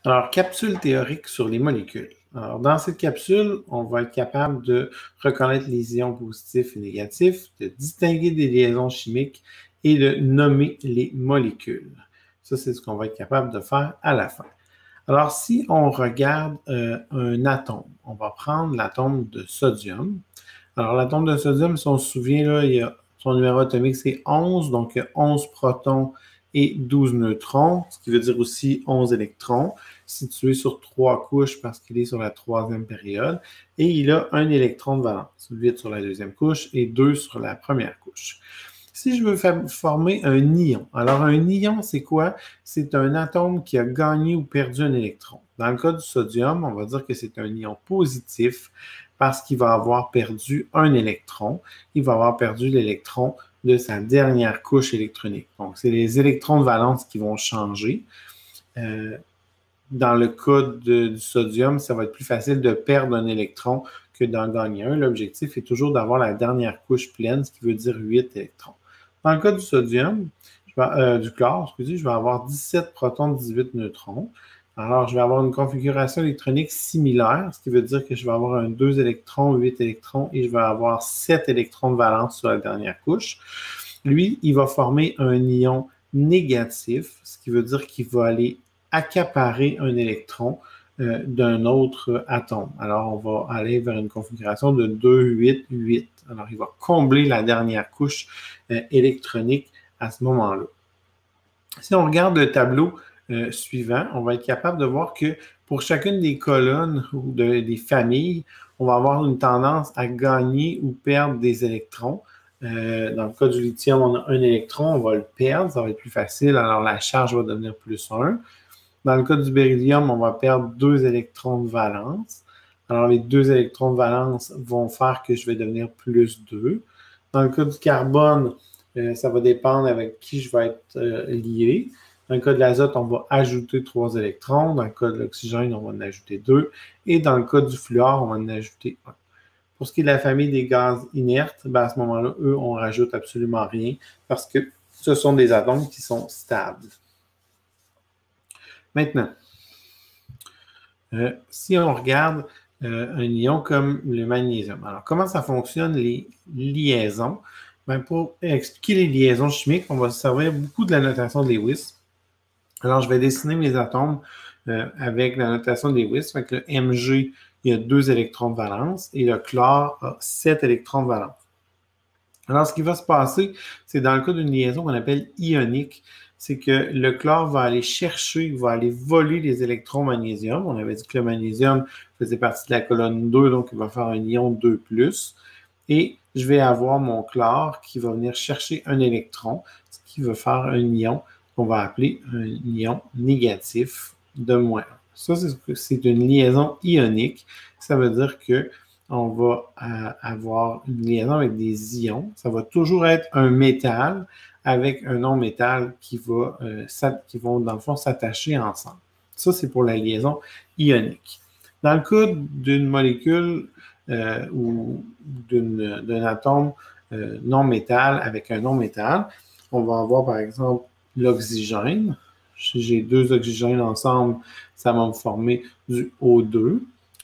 Alors, capsule théorique sur les molécules. Alors, dans cette capsule, on va être capable de reconnaître les ions positifs et négatifs, de distinguer des liaisons chimiques et de nommer les molécules. Ça, c'est ce qu'on va être capable de faire à la fin. Alors, si on regarde un atome, on va prendre l'atome de sodium. Alors, l'atome de sodium, si on se souvient, là, son numéro atomique, c'est 11, donc il y a 11 protons et 12 neutrons, ce qui veut dire aussi 11 électrons, situés sur 3 couches parce qu'il est sur la troisième période. Et il a un électron de valence, 8 sur la deuxième couche et 2 sur la première couche. Si je veux former un ion, alors un ion, c'est quoi? C'est un atome qui a gagné ou perdu un électron. Dans le cas du sodium, on va dire que c'est un ion positif parce qu'il va avoir perdu un électron. Il va avoir perdu l'électron de sa dernière couche électronique. Donc, c'est les électrons de valence qui vont changer. Dans le cas du sodium, ça va être plus facile de perdre un électron que d'en gagner un. L'objectif est toujours d'avoir la dernière couche pleine, ce qui veut dire 8 électrons. Dans le cas du sodium, du chlore, je vais avoir 17 protons, 18 neutrons. Alors, je vais avoir une configuration électronique similaire, ce qui veut dire que je vais avoir un 2 électrons, 8 électrons et je vais avoir 7 électrons de valence sur la dernière couche. Lui, il va former un ion négatif, ce qui veut dire qu'il va aller accaparer un électron d'un autre atome. Alors, on va aller vers une configuration de 2, 8, 8. Alors, il va combler la dernière couche électronique à ce moment-là. Si on regarde le tableau suivant, on va être capable de voir que pour chacune des colonnes ou des familles, on va avoir une tendance à gagner ou perdre des électrons. Dans le cas du lithium, on a un électron, on va le perdre, ça va être plus facile, alors la charge va devenir plus 1. Dans le cas du beryllium, on va perdre 2 électrons de valence. Alors, les 2 électrons de valence vont faire que je vais devenir plus 2. Dans le cas du carbone, ça va dépendre avec qui je vais être lié. Dans le cas de l'azote, on va ajouter 3 électrons. Dans le cas de l'oxygène, on va en ajouter 2. Et dans le cas du fluor, on va en ajouter 1. Pour ce qui est de la famille des gaz inertes, à ce moment-là, eux, on ne rajoute absolument rien parce que ce sont des atomes qui sont stables. Maintenant, si on regarde un ion comme le magnésium, alors comment ça fonctionne les liaisons? Pour expliquer les liaisons chimiques, on va se servir beaucoup de la notation de Lewis. Alors, je vais dessiner mes atomes avec la notation de Lewis. Fait que le Mg, il y a 2 électrons de valence et le chlore a 7 électrons de valence. Alors, ce qui va se passer, c'est dans le cas d'une liaison qu'on appelle ionique, c'est que le chlore va aller chercher, va aller voler les électrons magnésium. On avait dit que le magnésium faisait partie de la colonne 2, donc il va faire un ion 2+. Et je vais avoir mon chlore qui va venir chercher un électron, ce qui va faire un ion qu'on va appeler un ion négatif de -1. Ça, c'est une liaison ionique. Ça veut dire que on va avoir une liaison avec des ions. Ça va toujours être un métal avec un non-métal qui vont, dans le fond, s'attacher ensemble. Ça, c'est pour la liaison ionique. Dans le cas d'une molécule ou d'un atome non-métal avec un non-métal, on va avoir, par exemple, l'oxygène. Si j'ai 2 oxygènes ensemble, ça va me former du O2.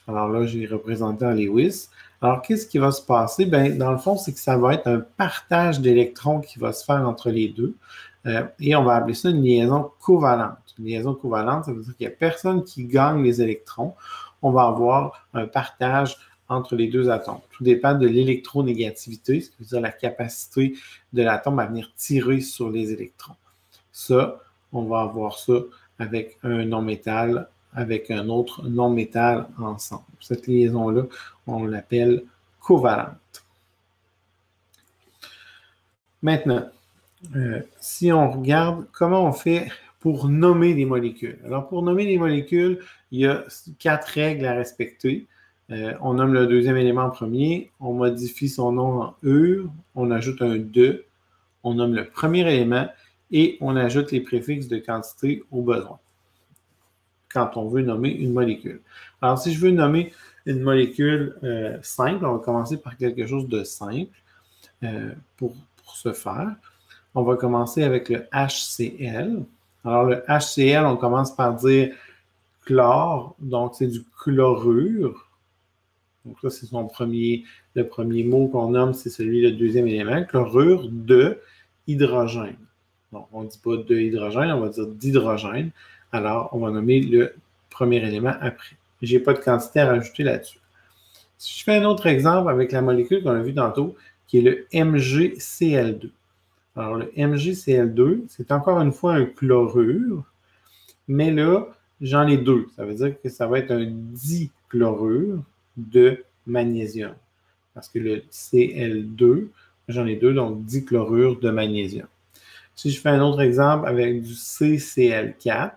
Alors là, j'ai représenté en Lewis. Alors, qu'est-ce qui va se passer? Dans le fond, c'est que ça va être un partage d'électrons qui va se faire entre les deux. Et on va appeler ça une liaison covalente. Une liaison covalente, ça veut dire qu'il n'y a personne qui gagne les électrons. On va avoir un partage entre les deux atomes. Tout dépend de l'électronégativité, ce qui veut dire la capacité de l'atome à venir tirer sur les électrons. Ça, on va avoir ça avec un non-métal, avec un autre non-métal ensemble. Cette liaison-là, on l'appelle covalente. Maintenant, si on regarde comment on fait pour nommer les molécules. Alors, pour nommer les molécules, il y a 4 règles à respecter. On nomme le deuxième élément en premier, on modifie son nom en E, on ajoute un de, on nomme le premier élément et on ajoute les préfixes de quantité au besoin quand on veut nommer une molécule. Alors, si je veux nommer une molécule simple, on va commencer par quelque chose de simple pour ce faire. On va commencer avec le HCl. Alors, le HCl, on commence par dire chlore, donc c'est du chlorure. Donc ça, c'est le premier mot qu'on nomme, c'est celui, le deuxième élément, chlorure de hydrogène. Donc, on ne dit pas de hydrogène, on va dire d'hydrogène. Alors, on va nommer le premier élément après. Je n'ai pas de quantité à rajouter là-dessus. Si je fais un autre exemple avec la molécule qu'on a vue tantôt, qui est le MgCl2. Alors, le MgCl2, c'est encore une fois un chlorure, mais là, j'en ai deux. Ça veut dire que ça va être un dichlorure de magnésium. Parce que le Cl2, j'en ai deux, donc dichlorure de magnésium. Si je fais un autre exemple avec du CCl4,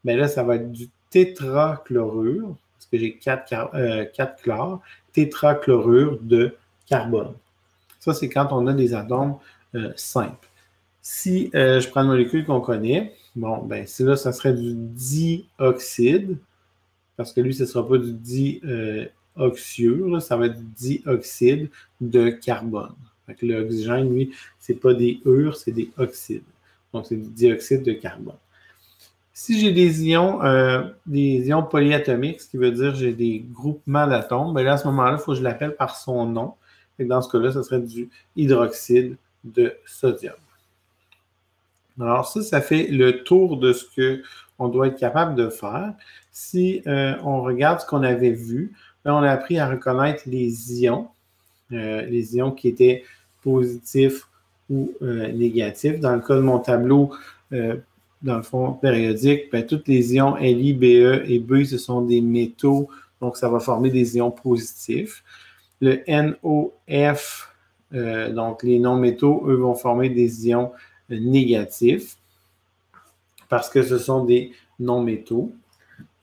bien là, ça va être du tétrachlorure, parce que j'ai 4 chlores, tétrachlorure de carbone. Ça, c'est quand on a des atomes simples. Si je prends une molécule qu'on connaît, bon, ben, là, ça serait du dioxyde, parce que lui, ce ne sera pas du dioxyure, ça va être du dioxyde de carbone. L'oxygène, lui, ce n'est pas des ures, c'est des oxydes. Donc, c'est du dioxyde de carbone. Si j'ai des ions polyatomiques, ce qui veut dire que j'ai des groupements d'atomes, bien là, à ce moment-là, il faut que je l'appelle par son nom. Et dans ce cas-là, ce serait du hydroxyde de sodium. Alors ça fait le tour de ce qu'on doit être capable de faire. Si on regarde ce qu'on avait vu, on a appris à reconnaître les ions qui étaient positifs ou négatifs. Dans le cas de mon tableau, dans le fond périodique, bien, tous les ions Li, Be et B, ce sont des métaux, donc ça va former des ions positifs. Le NOF, donc les non-métaux, eux, vont former des ions négatifs parce que ce sont des non-métaux.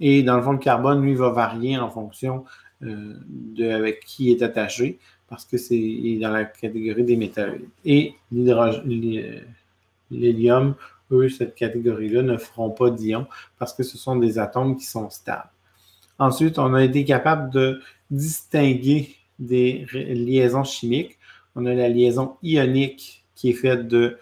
Et dans le fond, le carbone, lui, va varier en fonction avec qui il est attaché parce que c'est dans la catégorie des métalloïdes. Et l'hélium, eux, cette catégorie-là, ne feront pas d'ions parce que ce sont des atomes qui sont stables. Ensuite, on a été capable de distinguer des liaisons chimiques. On a la liaison ionique qui est faite d'un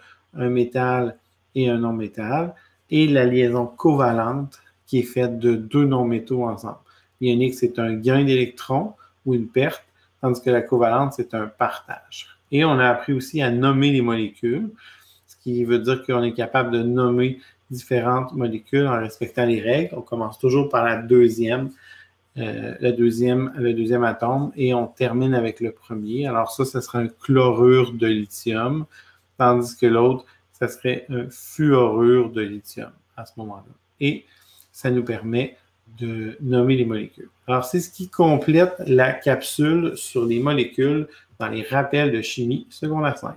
métal et un non-métal et la liaison covalente qui est faite de deux non-métaux ensemble. L'ionique, c'est un gain d'électrons ou une perte, tandis que la covalente, c'est un partage. Et on a appris aussi à nommer les molécules, ce qui veut dire qu'on est capable de nommer différentes molécules en respectant les règles. On commence toujours par le deuxième atome et on termine avec le premier. Alors ça sera un chlorure de lithium, tandis que l'autre, ça serait un fluorure de lithium à ce moment-là. Et ça nous permet de nommer les molécules. Alors, c'est ce qui complète la capsule sur les molécules dans les rappels de chimie secondaire 5.